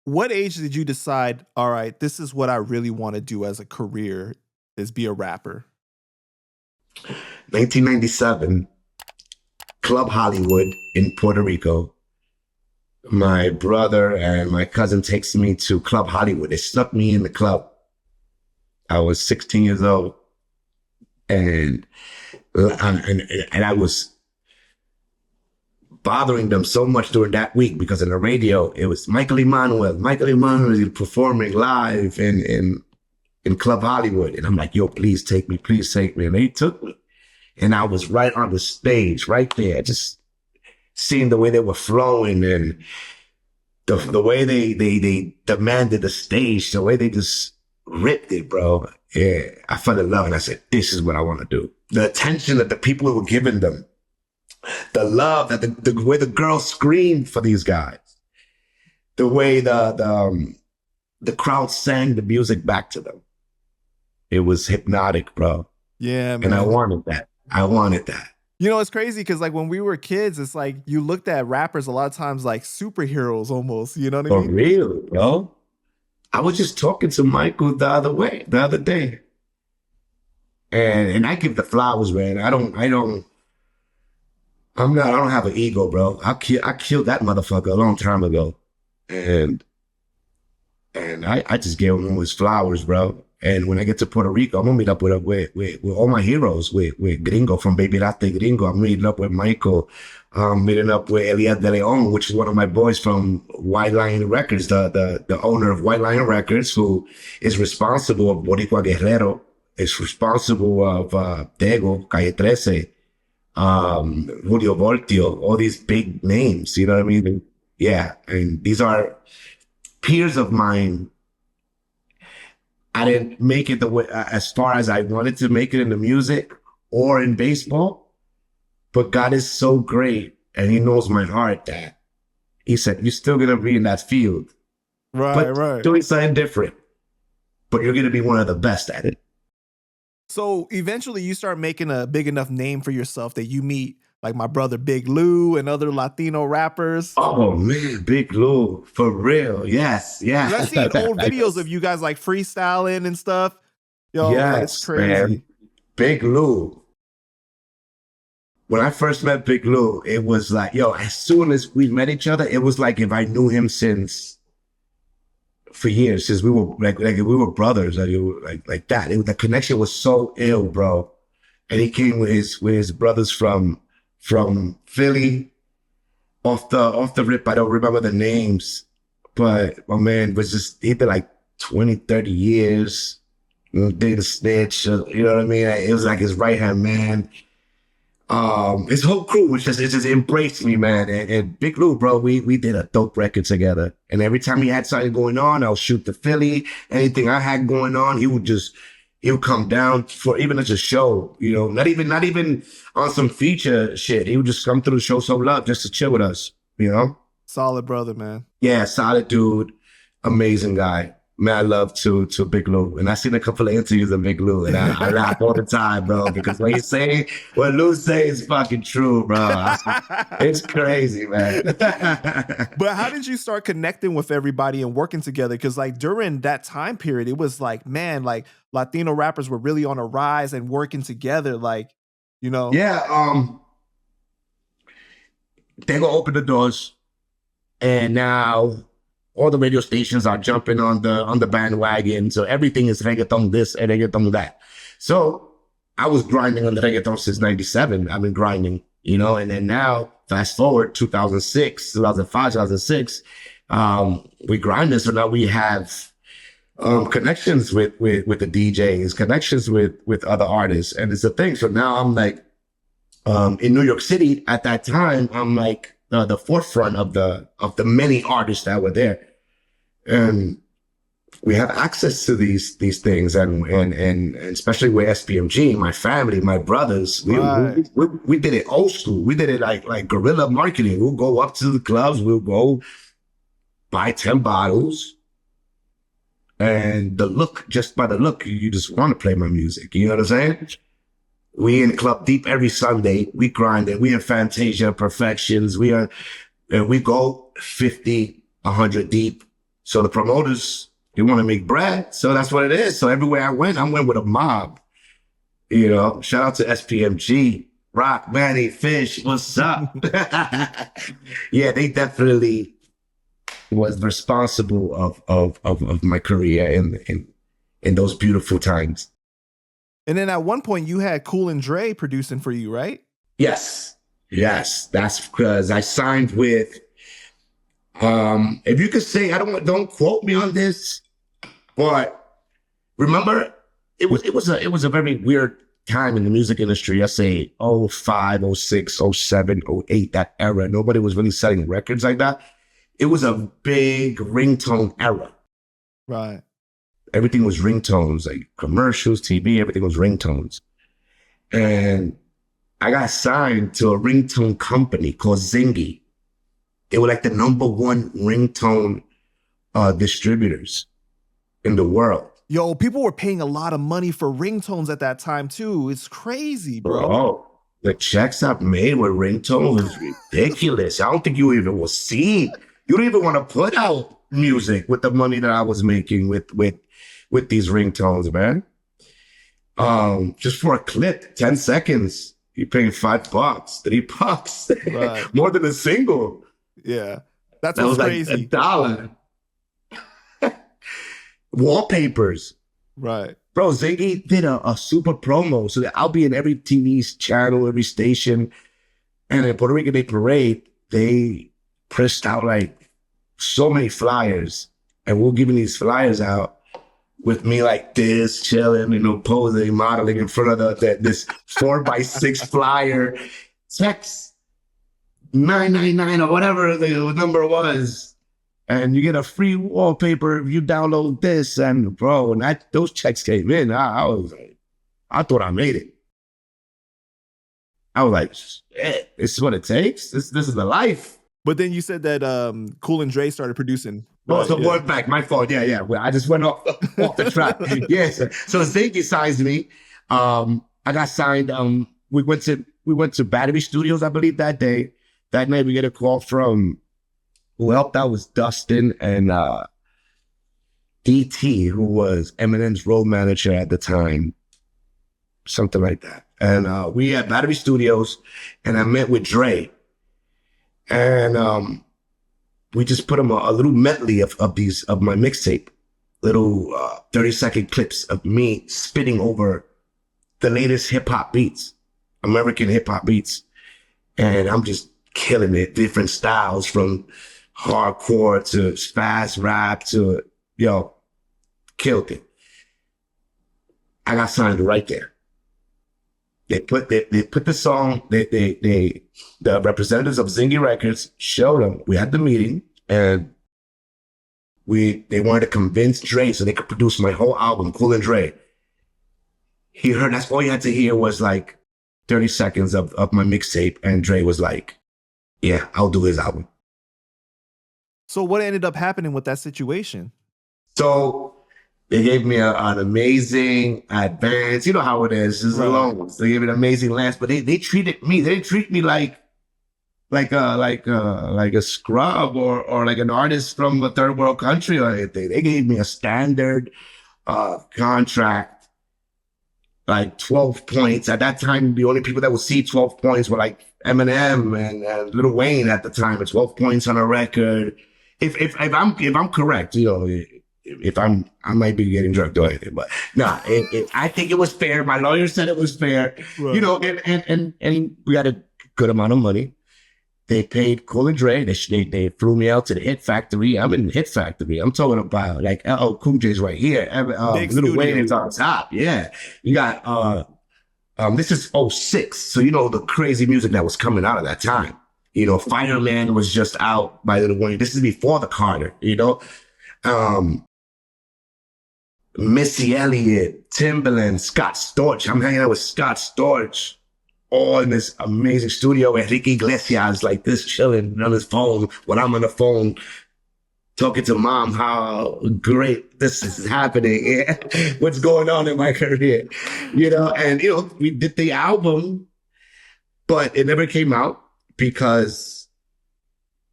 what age did you decide, all right, this is what I really want to do as a career, is be a rapper? 1997, Club Hollywood in Puerto Rico. My brother and my cousin takes me to Club Hollywood. They snuck me in the club. I was 16 years old, and I was bothering them so much during that week because in the radio it was Michael Emanuel performing live in Club Hollywood, and I'm like, yo, please take me, and they took me, and I was right on the stage, right there, just seeing the way they were flowing and the way they demanded the stage, the way they just ripped it, bro. Yeah, I fell in love, and I said, this is what I want to do. The attention that the people were giving them, the love, that the way the girls screamed for these guys, the way the crowd sang the music back to them. It was hypnotic, bro. Yeah, man. And I wanted that. You know, it's crazy because like when we were kids, it's like you looked at rappers a lot of times like superheroes almost, you know what I mean? For real, yo. I was just talking to Michael the other day. And I give the flowers, man. I don't have an ego, bro. I killed that motherfucker a long time ago. And I just gave him his flowers, bro. And when I get to Puerto Rico, I'm gonna meet up with all my heroes, with Gringo from Baby Latte Gringo. I'm meeting up with Michael, meeting up with Elias de Leon, which is one of my boys from White Lion Records, the owner of White Lion Records, who is responsible of Boricua Guerrero, is responsible of Tego, Calle 13, Julio Voltio, all these big names, you know what I mean? Yeah, and these are peers of mine. I didn't make it the way as far as I wanted to make it in the music or in baseball, but God is so great, and He knows my heart that He said, "You're still gonna be in that field, right, doing something different, but you're gonna be one of the best at it." So eventually, you start making a big enough name for yourself that you meet like my brother Big Lou and other Latino rappers. Oh man, Big Lou, for real. Yes. I've seen old videos of you guys like freestyling and stuff. Yo, yes, it's crazy. Man. Big Lou. When I first met Big Lou, it was like, yo, as soon as we met each other, it was like if I knew him for years, since we were like we were brothers, like that. The connection was so ill, bro. And he came with his brothers from Philly. Off the rip, I don't remember the names, but my man was just, he did like 20, 30 years, did a snitch, you know what I mean? It was like his right-hand man. His whole crew was just embraced me, man. And Big Lou, bro, we did a dope record together. And every time he had something going on, I'll shoot to Philly. Anything I had going on, he would come down for even as a show, you know, not even on some feature shit. He would just come through the show, some love, just to chill with us, you know? Solid brother, man. Yeah, solid dude, amazing guy. Man, love to Big Lou. And I seen a couple of interviews of Big Lou, and I laugh all the time, bro, because what Lou say is fucking true, bro. It's crazy, man. But how did you start connecting with everybody and working together? Because like during that time period, it was like, man, like Latino rappers were really on a rise and working together, like, you know? Yeah, they gonna open the doors, and now all the radio stations are jumping on the bandwagon. So everything is reggaeton this and reggaeton that. So I was grinding on the reggaeton since 97. I've been grinding, you know, and then now fast forward 2006, 2005, 2006, we grinding. So now we have connections with the DJs, connections with other artists. And it's a thing. So now I'm like, in New York City at that time, I'm like the forefront of the many artists that were there. And we have access to these things, and especially with SPMG, my family, my brothers, we did it old school. We did it like guerrilla marketing. We'll go up to the clubs, we'll go buy 10 bottles, and just by the look, you just want to play my music. You know what I'm saying? We in Club Deep every Sunday. We grinding. We in Fantasia, Perfections. And we go 50, 100 deep. So the promoters, they want to make bread. So that's what it is. So everywhere I went with a mob. You know, shout out to SPMG, Rock, Manny, Fish, what's up? Yeah, they definitely was responsible of my career in those beautiful times. And then at one point you had Cool and Dre producing for you, right? Yes. That's because I signed with if you could say, don't quote me on this, but remember it was a very weird time in the music industry. I say 05, 06, 07, 08, that era. Nobody was really selling records like that. It was a big ringtone era. Right. Everything was ringtones, like commercials, TV, everything was ringtones. And I got signed to a ringtone company called Zingy. They were like the #1 ringtone distributors in the world. Yo, people were paying a lot of money for ringtones at that time too. It's crazy, bro. Bro, the checks I've made with ringtones was ridiculous. I don't think you even will see. You don't even want to put out music with the money that I was making with these ringtones, man. Just for a clip, 10 seconds, you're paying $5, $3, Right. more than a single. Yeah, that's That what's was crazy. like $1. Wallpapers. Right. Bro, Ziggy did a super promo so that I'll be in every TV channel, every station. And in Puerto Rico Day Parade, they pressed out like so many flyers. And we're giving these flyers out with me like this, chilling, posing, modeling in front of this 4x6 flyer. Text 999 or whatever the number was. And you get a free wallpaper if you download this. And bro, when those checks came in, I was like, I thought I made it. I was like, shit, this is what it takes. This is the life. But then you said that Cool and Dre started producing. Oh, so going back, my fault. Yeah. Well, I just went off the track. Yes. So Zingy signs me. I got signed. We went to Battery Studios, I believe, that day. That night we get a call from who helped out was Dustin and DT, who was Eminem's road manager at the time. Something like that. And we at Battery Studios, and I met with Dre. And we just put him a little medley of my mixtape, little 30-second clips of me spitting over the latest hip hop beats, American hip hop beats. And I'm just killing it, different styles from hardcore to fast rap to, killed it. I got signed right there. They put the song, the representatives of Zingy Records showed them. We had the meeting and they wanted to convince Dre so they could produce my whole album, Cool and Dre. He heard, that's all you had to hear was like 30 seconds of my mixtape. And Dre was like, yeah, I'll do his album. So what ended up happening with that situation? So they gave me an amazing advance. You know how it is. It's Right. loans. They gave me an amazing advance, but they treated me. They didn't treat me like a scrub or like an artist from a third world country or anything. They gave me a standard contract, like 12 points. At that time, the only people that would see 12 points were like Eminem and Lil Wayne at the time. It's 12 points on a record. If I'm correct, I might be getting drugged or anything, but no, I think it was fair. My lawyer said it was fair, Right. and we got a good amount of money. They paid Cool and Dre. They flew me out to the Hit Factory. I'm in the Hit Factory. I'm talking about like Cool J's right here. Big Lil Wayne studio. is on top. Yeah, you got this is 06, so the crazy music that was coming out of that time. Fireman was just out by Lil Wayne. This is before the Carter. Missy Elliott, Timbaland, Scott Storch. I'm hanging out with Scott Storch, all in this amazing studio. Enrique Iglesias like this, chilling on his phone when I'm on the phone talking to mom how great this is happening. What's going on in my career, and we did the album, but it never came out because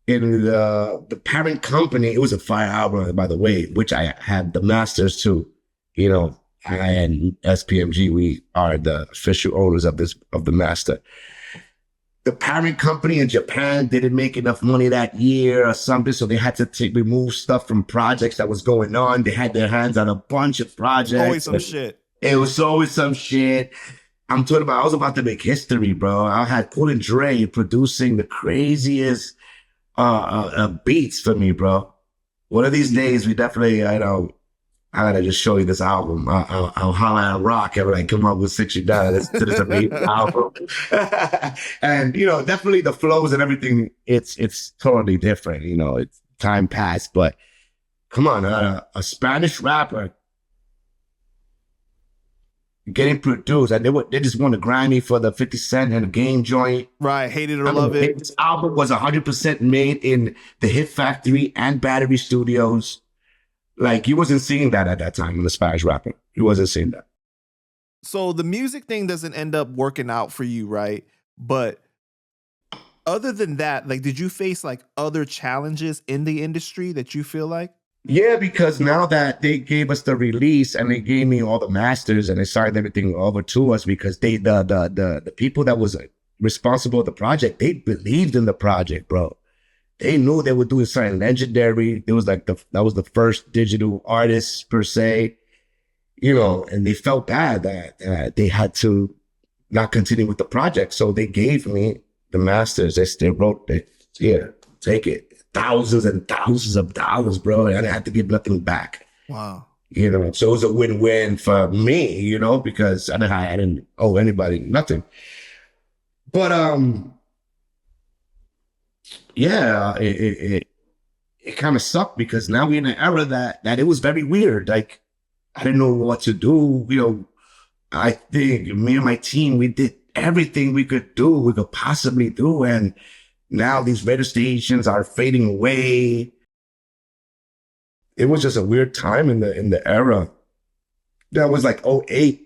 in the parent company. It was a fire album, by the way, which I had the masters too. You know, I and SPMG, we are the official owners of the master. The parent company in Japan didn't make enough money that year or something, so they had to remove stuff from projects that was going on. They had their hands on a bunch of projects. Always some shit. It was always some shit. I'm talking about, I was about to make history, bro. I had Cool Dre producing the craziest beats for me, bro. One of these days, we definitely, I know, I gotta just show you this album. I'll holler at Rock and like come up with sit you down. This is a great album. And you know, definitely the flows and everything, it's totally different. You know, it's time passed, but come on, a Spanish rapper getting produced, and they just won a Grammy for the 50 Cent and the Game joint. Right, Hate It or Love It. This album was 100% made in the Hit Factory and Battery Studios. Like, you wasn't seeing that at that time in the Spanish rapper. You wasn't seeing that. So the music thing doesn't end up working out for you, right? But other than that, like, did you face like other challenges in the industry that you feel like? Yeah, because now that they gave us the release and they gave me all the masters and they signed everything over to us, because they the people that was responsible for the project, they believed in the project, bro. They knew they were doing something legendary. It was like that was the first digital artist per se, you know, and they felt bad that they had to not continue with the project. So they gave me the masters. They wrote it. Yeah, take it. Thousands and thousands of dollars, bro. And I had to give nothing back. Wow. You know, so it was a win-win for me, you know, because I didn't owe anybody nothing. But yeah, it kind of sucked because now we're in an era that it was very weird. Like, I didn't know what to do. You know, I think me and my team, we did everything we could possibly do. And now these radio stations are fading away. It was just a weird time in the era. That was like 08,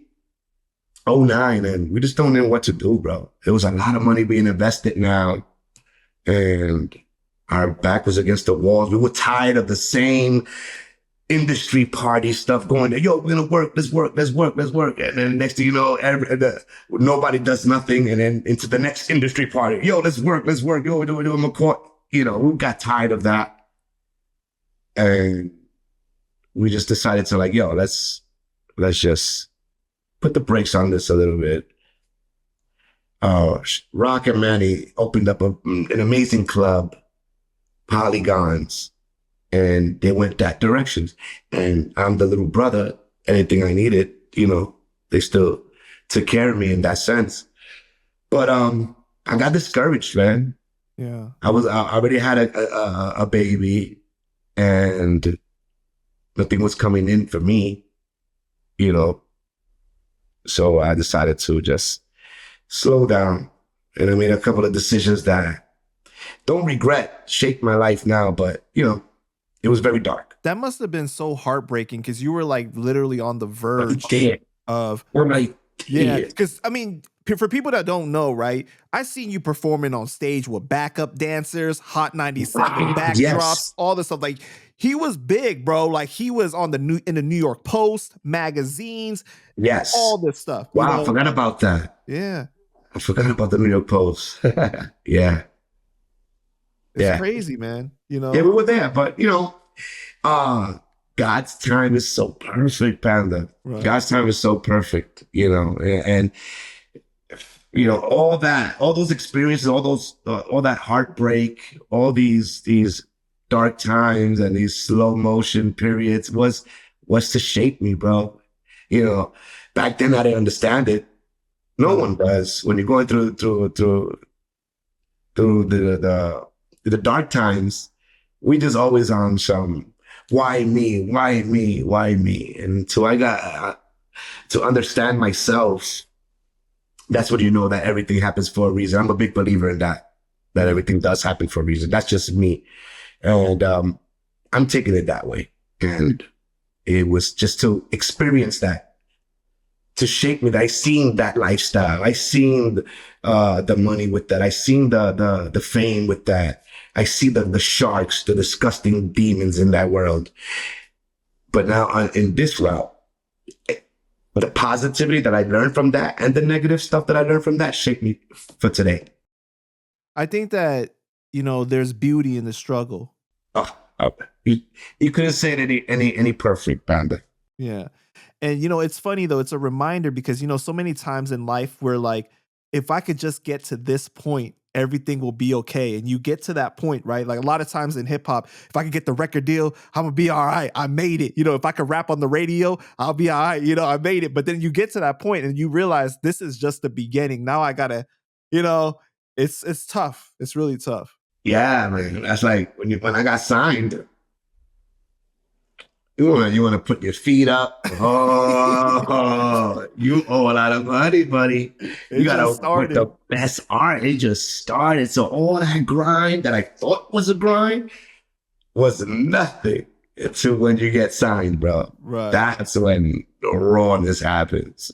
09, and we just don't know what to do, bro. There was a lot of money being invested now. And our back was against the walls. We were tired of the same industry party stuff going there. Yo, we're going to work. Let's work. And then next thing you know, nobody does nothing. And then into the next industry party. Yo, let's work. Yo, we're doing a court. You know, we got tired of that. And we just decided to like, yo, let's just put the brakes on this a little bit. Rock and Manny opened up an amazing club, Polygons, and they went that direction. And I'm the little brother. Anything I needed, you know, they still took care of me in that sense. But I got discouraged, man. Yeah, I already had a baby, and nothing was coming in for me, you know. So I decided to just slow down, and I made a couple of decisions that don't regret, shaped my life now, but you know, it was very dark. that must have been so heartbreaking because you were like literally on the verge of yeah. Because I mean, for people that don't know, right? I seen you performing on stage with backup dancers, Hot 97 backdrops, Yes. all this stuff. Like, he was big, bro. Like, he was in the New York Post magazines, Yes. all this stuff. you Wow, know? I forgot about that. Yeah, I forgot about the New York Post. Yeah. it's Yeah. crazy, man. You know, Yeah, we were there, but you know, God's time is so perfect, Panda. Right. God's time is so perfect, you know, and you know, all those experiences, all that heartbreak, all these dark times and these slow motion periods was to shape me, bro. You know, back then I didn't understand it. No one does. When you're going through the dark times, we just always on some why me? And until I got to understand myself, that's when you know that everything happens for a reason. I'm a big believer in that everything does happen for a reason. That's just me. And I'm taking it that way. And it was just to experience that, to shake me. I seen that lifestyle. I seen the money with that. I seen the fame with that. I see the sharks, the disgusting demons in that world. But now in this route, the positivity that I learned from that and the negative stuff that I learned from that shaped me for today. I think that, there's beauty in the struggle. Oh, you couldn't say it any perfect, Panda. Yeah. And it's funny though, it's a reminder because so many times in life we're like, if I could just get to this point, everything will be okay. And you get to that point, right? Like a lot of times in hip hop, if I could get the record deal, I'm gonna be all right. I made it. If I could rap on the radio, I'll be all right. I made it. But then you get to that point and you realize this is just the beginning. Now I gotta, it's tough. It's really tough. Yeah, man. That's like when I got signed. You want to put your feet up. Oh, you owe a lot of money, buddy. You got to put the best art. It just started. So all that grind that I thought was a grind was nothing until when you get signed, bro. Right. That's when the rawness happens.